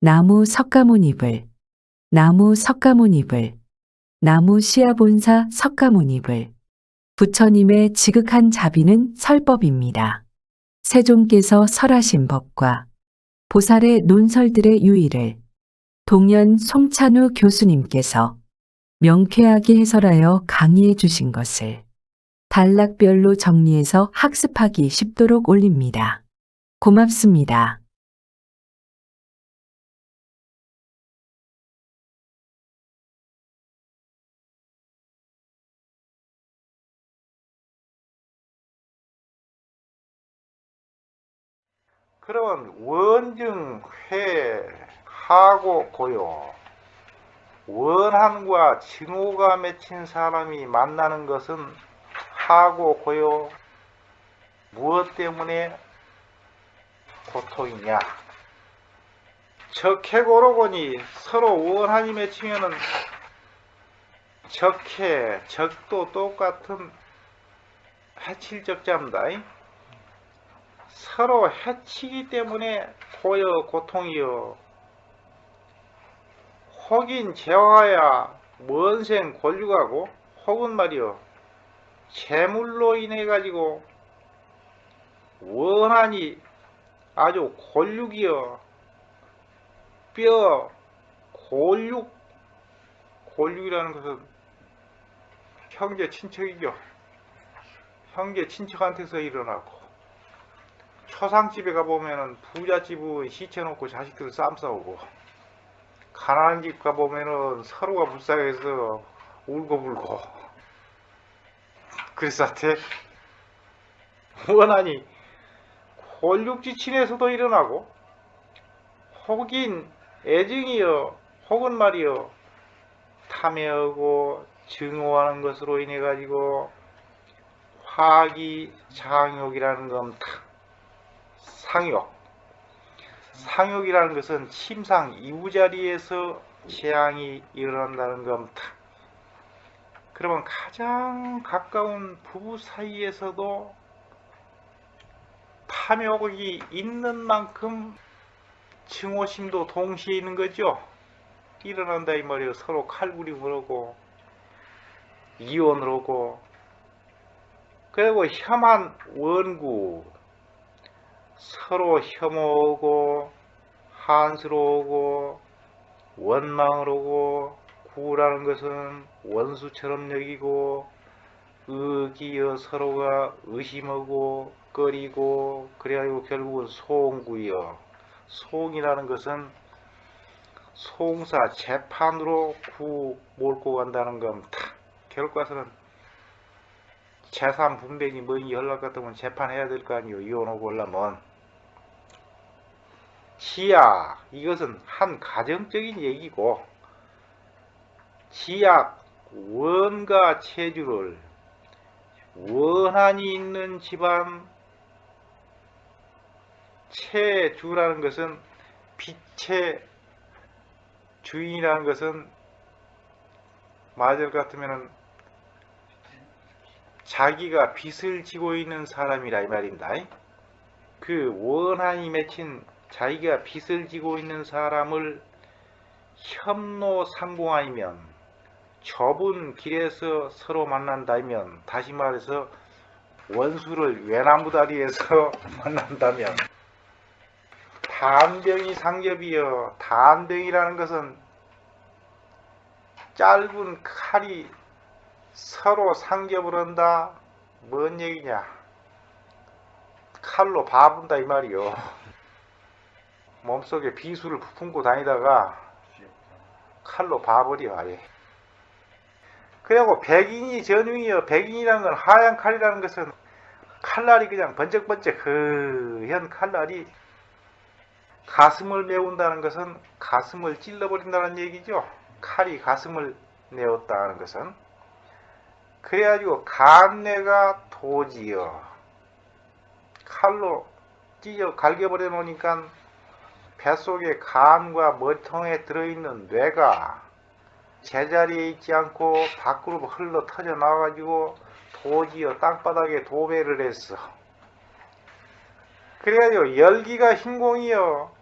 나무 석가모니불, 나무 석가모니불, 나무 시아본사 석가모니불. 부처님의 지극한 자비는 설법입니다. 세종께서 설하신 법과 보살의 논설들의 유의를 동연 송찬우 교수님께서 명쾌하게 해설하여 강의해 주신 것을 단락별로 정리해서 학습하기 쉽도록 올립니다. 고맙습니다. 그러면 원증회하고 고요. 원한과 증오가 맺힌 사람이 만나는 것은 하고 고요. 무엇 때문에 고통이냐? 적해고로거니 서로 원한이 맺히면은 적도 똑같은 해칠적자입니다. 서로 해치기 때문에 고여 고통이여. 혹인 재화야 먼생 권육하고 혹은 말이여 재물로 인해 가지고 원한이 아주 골육이여. 뼈 골육이라는 것은 형제 친척이죠. 형제 친척한테서 일어나고, 초상집에 가보면은 부잣집은 시체 놓고 자식들 싸움 싸우고, 가난한 집 가보면은 서로가 불쌍해서 울고불고. 그랬사태 원한이 골육지친에서도 일어나고, 혹인 애증이여 혹은 말이여 탐해하고 증오하는 것으로 인해 가지고 화기장욕이라는 겁니다. 상욕이라는 것은 침상 이부자리에서 재앙이 일어난다는 겁니다. 그러면 가장 가까운 부부 사이에서도 탐욕이 있는 만큼 증오심도 동시에 있는 거죠. 일어난다 이 말이에요. 서로 칼부림을 하고 이혼을 하고, 그리고 혐한 원구, 서로 혐오하고 한스러워하고 원망을 하고, 구라는 것은 원수처럼 여기고, 의기여 서로가 의심하고 꺼리고, 그래가지고 결국은 소옹구여. 소옹이라는 것은 송사 재판으로 구 몰고 간다는 겁니다. 결과서는 재산 분배니 뭐니 연락 같으면 재판해야 될 거 아니에요. 이혼하고 올라면. 지약, 이것은 한 가정적인 얘기고, 지약, 원과 체주를, 원한이 있는 집안, 체주라는 것은 빛의 주인이라는 것은 맞을 것 같으면은 자기가 빚을 지고 있는 사람이라 이 말입니다. 그 원한이 맺힌 자기가 빚을 지고 있는 사람을 협노상공 아니면 좁은 길에서 서로 만난다면, 다시 말해서 원수를 외나무다리에서 만난다면, 단병이 상접이여. 단병이라는 것은 짧은 칼이 서로 상접을 한다. 뭔 얘기냐? 칼로 봐본다 이 말이요. 몸속에 비수를 품고 다니다가 칼로 봐버려 아예. 그리고 백인이 전흉이여. 백인이라는 건 하얀 칼이라는 것은 칼날이 그냥 번쩍번쩍 흐연 칼날이 가슴을 메운다는 것은 가슴을 찔러버린다는 얘기죠. 칼이 가슴을 내었다는 것은. 그래가지고 간내가 도지여. 칼로 찢어 갈겨버려 놓으니까 뱃속에 간과 머리통에 들어있는 뇌가 제자리에 있지 않고 밖으로 흘러 터져 나와가지고 도지어 땅바닥에 도배를 했어. 그래가지고 열기가 흰공이여.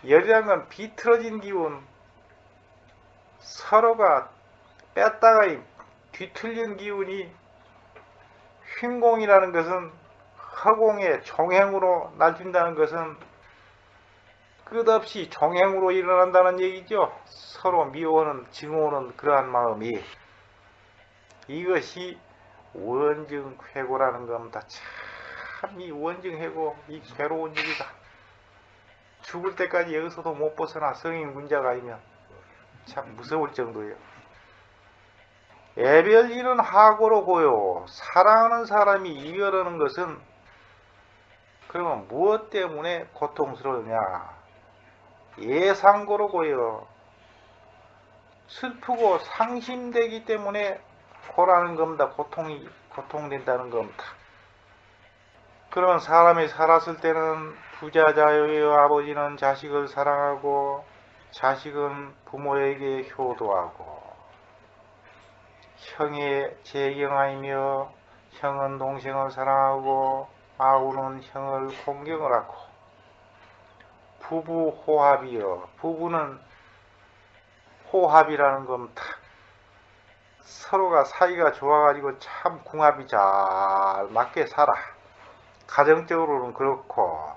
열이란 건 비틀어진 기운, 서로가 뺐다가 뒤틀린 기운이, 휜공이라는 것은 허공에 종행으로 날뛴다는 것은 끝없이 종행으로 일어난다는 얘기죠. 서로 미워하는 증오하는 그러한 마음이, 이것이 원증회고라는 겁니다. 참 이 원증회고 이 괴로운 일이다. 죽을 때까지 여기서도 못 벗어나, 성인 문자가 아니면 참 무서울 정도예요. 애별일은 하고로 고요. 사랑하는 사람이 이별하는 것은 그러면 무엇 때문에 고통스러우냐? 예상고로 고요. 슬프고 상심되기 때문에 고라는 겁니다. 고통된다는 겁니다. 그러면 사람이 살았을 때는 부자자의 아버지는 자식을 사랑하고, 자식은 부모에게 효도하고, 형에 제경하이며 형은 동생을 사랑하고 아우는 형을 공경을 하고, 부부 호합이여, 부부는 호합이라는 겁니다. 서로가 사이가 좋아가지고 참 궁합이 잘 맞게 살아. 가정적으로는 그렇고,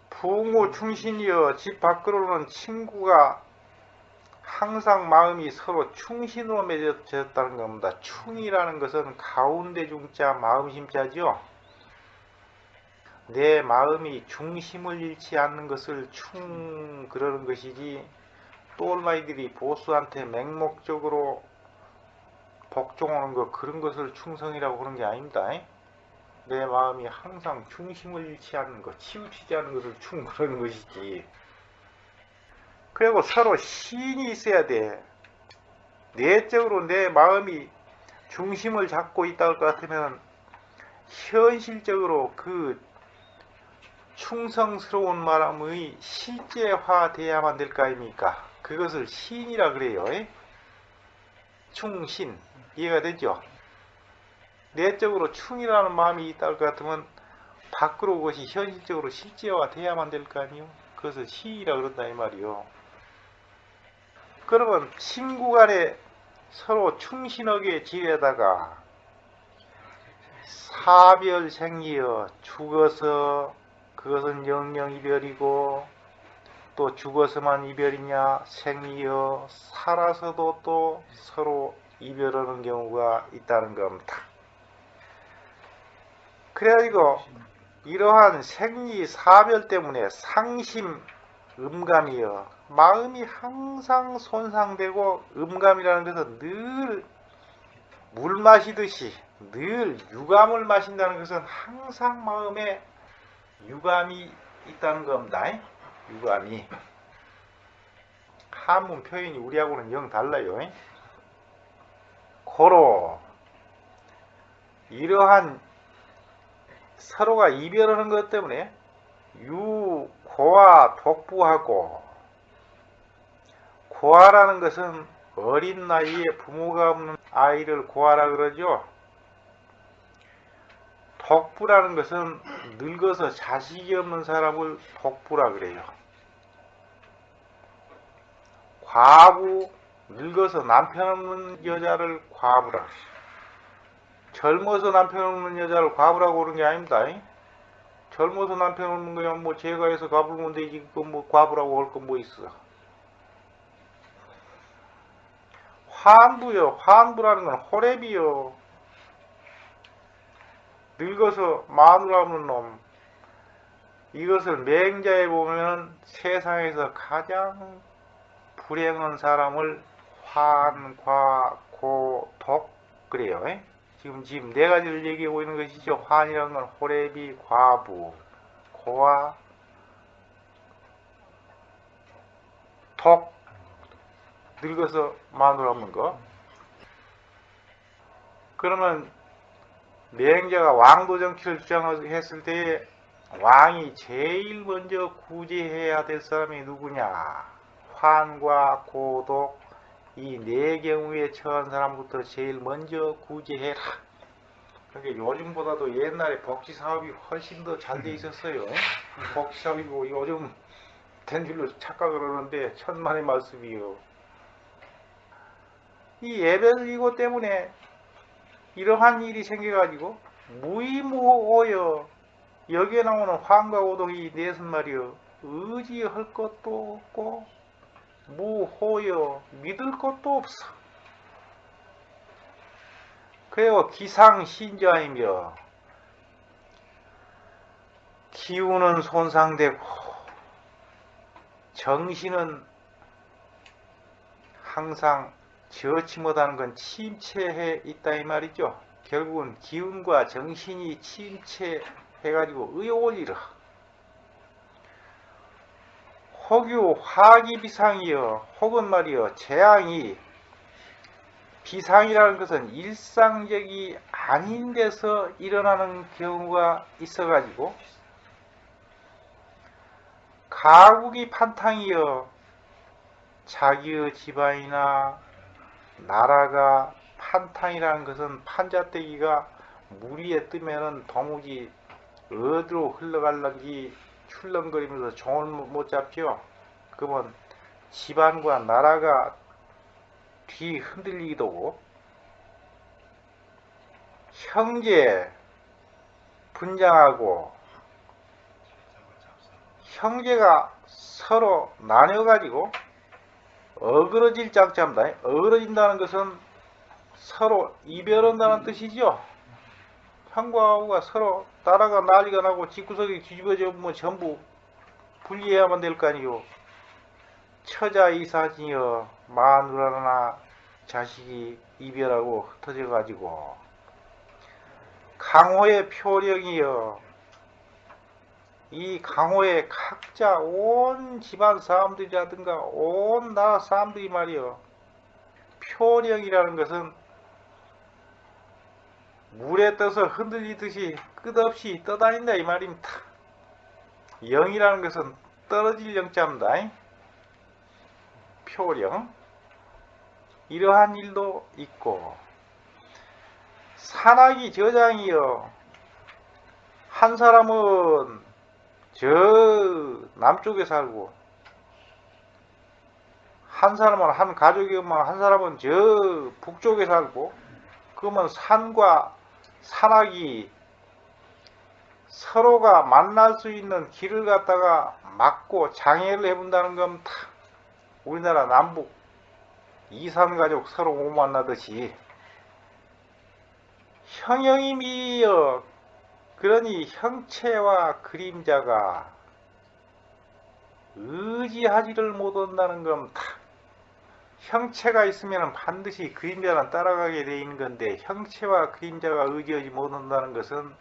부모 충신이여, 집 밖으로는 친구가 항상 마음이 서로 충신으로 맺어졌다는 겁니다. 충이라는 것은 가운데 중자 마음심자죠. 내 마음이 중심을 잃지 않는 것을 그러는 것이지, 똘마이들이 보스한테 맹목적으로 복종하는 것, 그런 것을 충성이라고 하는 게 아닙니다. 내 마음이 항상 중심을 잃지 않는 것, 치우치지 않는 것을 그러는 것이지. 그리고 서로 시인이 있어야 돼. 내적으로 내 마음이 중심을 잡고 있다고 할 것 같으면 현실적으로 그 충성스러운 마음의 실제화돼야만 될 거 아닙니까? 그것을 시인이라 그래요. 충신. 이해가 되죠? 내적으로 충이라는 마음이 있다고 할 것 같으면 밖으로 그것이 현실적으로 실제화돼야만 될 거 아니요? 그것을 시인이라 그런다 이 말이요. 그러면 친구 간에 서로 충신하게 지내다가 사별생이여, 죽어서 그것은 영영 이별이고, 또 죽어서만 이별이냐, 생이여 살아서도 또 서로 이별하는 경우가 있다는 겁니다. 그래가지고 이러한 생리 사별 때문에 상심 음감이여, 마음이 항상 손상되고, 음감이라는 것은 늘 물 마시듯이 늘 유감을 마신다는 것은 항상 마음에 유감이 있다는 겁니다. 유감이. 한문 표현이 우리하고는 영 달라요. 고로 이러한 서로가 이별하는 것 때문에 고와 독부하고, 고아라는 것은 어린 나이에 부모가 없는 아이를 고아라 그러죠. 독부라는 것은 늙어서 자식이 없는 사람을 독부라 그래요. 과부, 늙어서 남편 없는 여자를 과부라 그래요. 젊어서 남편 없는 여자를 과부라고 그러는 게 아닙니다. 젊어서 남편 없는 거면 뭐 제가 해서 가불면 되지, 뭐 과부라고 할 건 뭐 있어. 환부요. 환부라는 건 호랩이요. 늙어서 마누라 없는 놈. 이것을 맹자에 보면 세상에서 가장 불행한 사람을 환, 고, 독 그래요. 지금 네 가지를 얘기하고 있는 것이죠. 환이라는 건 호랩이, 과부, 고와, 독, 늙어서 마누라 없는 거. 그러면 맹자가 왕도 정치를 주장했을 때 왕이 제일 먼저 구제해야 될 사람이 누구냐? 환과 고독, 이 네 경우에 처한 사람부터 제일 먼저 구제해라. 그러니까 요즘보다도 옛날에 복지사업이 훨씬 더 잘 돼 있었어요. 복지사업이고 요즘 된 줄로 착각을 하는데 천만의 말씀이요. 이 예배이고 때문에 이러한 일이 생겨가지고 무의무호여 여기에 나오는 황과 오동이 넷은 말이여 의지할 것도 없고 무호여 믿을 것도 없어. 그리고 기상신저이며 기운은 손상되고 정신은 항상 지어치 못하는 건 침체해 있다 이 말이죠. 결국은 기운과 정신이 침체해가지고 의욕을 잃어. 혹유 화기비상이여 혹은 말이여 재앙이 비상이라는 것은 일상적이 아닌 데서 일어나는 경우가 있어가지고 가국이 판탕이여 자기의 집안이나 나라가 판탕이라는 것은 판자떼기가 물 위에 뜨면은 도무지 어디로 흘러갈런지 출렁거리면서 종을 못 잡죠. 그러면 집안과 나라가 뒤 흔들리기도 하고 형제 분장하고 형제가 서로 나뉘어가지고 어그러질 짝잡니다. 어그러진다는 것은 서로 이별한다는 뜻이죠. 형과 아우가 서로 나라가 난리가 나고 집구석이 뒤집어져 보면 전부 분리해야만 될 거 아니요. 처자이사지여 마누라나 자식이 이별하고 흩어져 가지고 강호의 표령이여 이 강호의 각자 온 집안 사람들이라든가 온 나라 사람들이 말이여 표령이라는 것은 물에 떠서 흔들리듯이 끝없이 떠다닌다 이 말입니다. 영이라는 것은 떨어질 영자입니다. 표령 이러한 일도 있고 산악이 저장이여 한 사람은 저 남쪽에 살고 한 사람은 한 가족이면 한 사람은 저 북쪽에 살고 그러면 산과 산악이 서로가 만날 수 있는 길을 갖다가 막고 장애를 해본다는 건 다 우리나라 남북 이산가족 서로 못 만나듯이 형형이미여 그러니 형체와 그림자가 의지하지를 못한다는 건 다 형체가 있으면 반드시 그림자는 따라가게 돼 있는 건데 형체와 그림자가 의지하지 못한다는 것은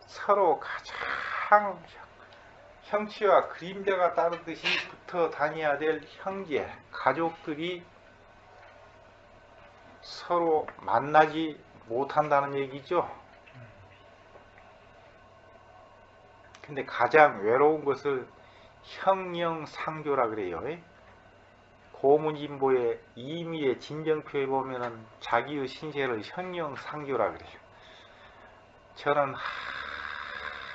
서로 가장 형체와 그림자가 따르듯이 붙어 다녀야 될 형제, 가족들이 서로 만나지 못한다는 얘기죠. 근데 가장 외로운 것을 형영상조라 그래요. 고문진보의 이미의 진정표에 보면은 자기의 신세를 형영상조라 그래요. 저는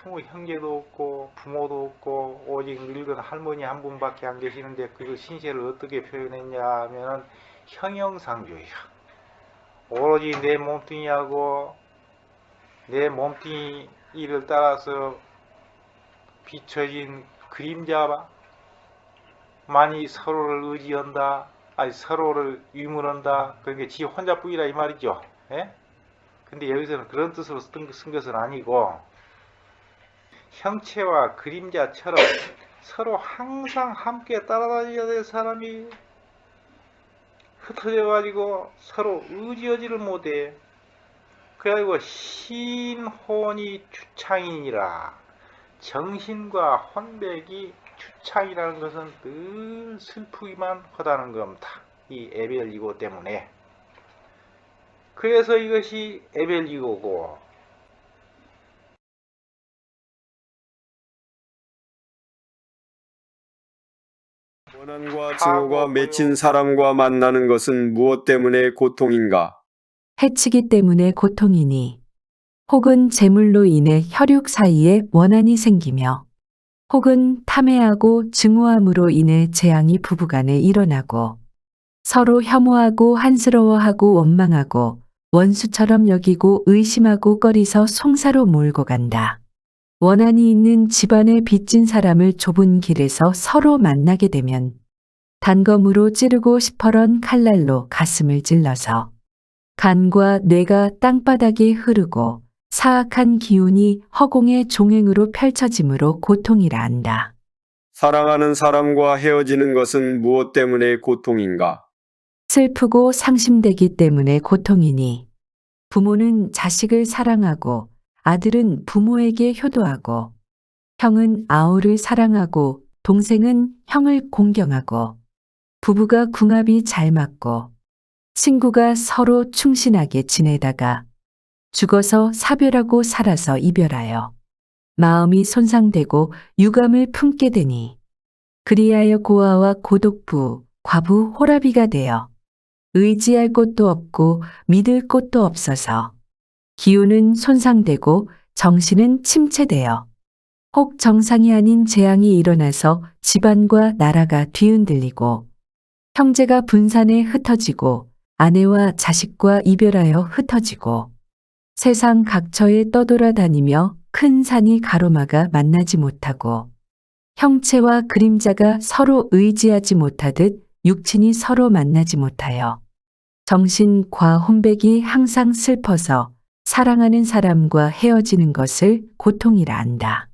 아무 형제도 없고 부모도 없고 오직 늙은 할머니 한 분밖에 안 계시는데 그 신세를 어떻게 표현했냐 하면은 형형상조예요. 오로지 내 몸뚱이하고 내 몸뚱이를 따라서 비춰진 그림자만이 서로를 의지한다, 아니 서로를 유물한다. 그러니까 지 혼자뿐이라 이 말이죠. 예? 근데 여기서는 그런 뜻으로 쓴 것은 아니고 형체와 그림자처럼 서로 항상 함께 따라다녀야 될 사람이 흩어져 가지고 서로 의지하지를 못해. 그래가지고 신혼이 주창이니라. 정신과 혼백이 주창이라는 것은 늘 슬프기만 하다는 겁니다. 이 에벨이고 때문에. 그래서 이것이 에벨이고고 원한과 증오가 맺힌 사람과 만나는 것은 무엇 때문에 고통인가? 해치기 때문에 고통이니 혹은 재물로 인해 혈육 사이에 원한이 생기며 혹은 탐해하고 증오함으로 인해 재앙이 부부간에 일어나고 서로 혐오하고 한스러워하고 원망하고 원수처럼 여기고 의심하고 꺼리서 송사로 몰고 간다. 원한이 있는 집안에 빚진 사람을 좁은 길에서 서로 만나게 되면 단검으로 찌르고 시퍼런 칼날로 가슴을 찔러서 간과 뇌가 땅바닥에 흐르고 사악한 기운이 허공의 종횡으로 펼쳐짐으로 고통이라 한다. 사랑하는 사람과 헤어지는 것은 무엇 때문에 고통인가? 슬프고 상심되기 때문에 고통이니 부모는 자식을 사랑하고 아들은 부모에게 효도하고 형은 아우를 사랑하고 동생은 형을 공경하고 부부가 궁합이 잘 맞고 친구가 서로 충신하게 지내다가 죽어서 사별하고 살아서 이별하여 마음이 손상되고 유감을 품게 되니 그리하여 고아와 고독부, 과부, 호라비가 되어 의지할 곳도 없고 믿을 곳도 없어서 기운은 손상되고 정신은 침체되어 혹 정상이 아닌 재앙이 일어나서 집안과 나라가 뒤흔들리고 형제가 분산해 흩어지고 아내와 자식과 이별하여 흩어지고 세상 각처에 떠돌아다니며 큰 산이 가로막아 만나지 못하고 형체와 그림자가 서로 의지하지 못하듯 육친이 서로 만나지 못하여 정신과 혼백이 항상 슬퍼서 사랑하는 사람과 헤어지는 것을 고통이라 한다.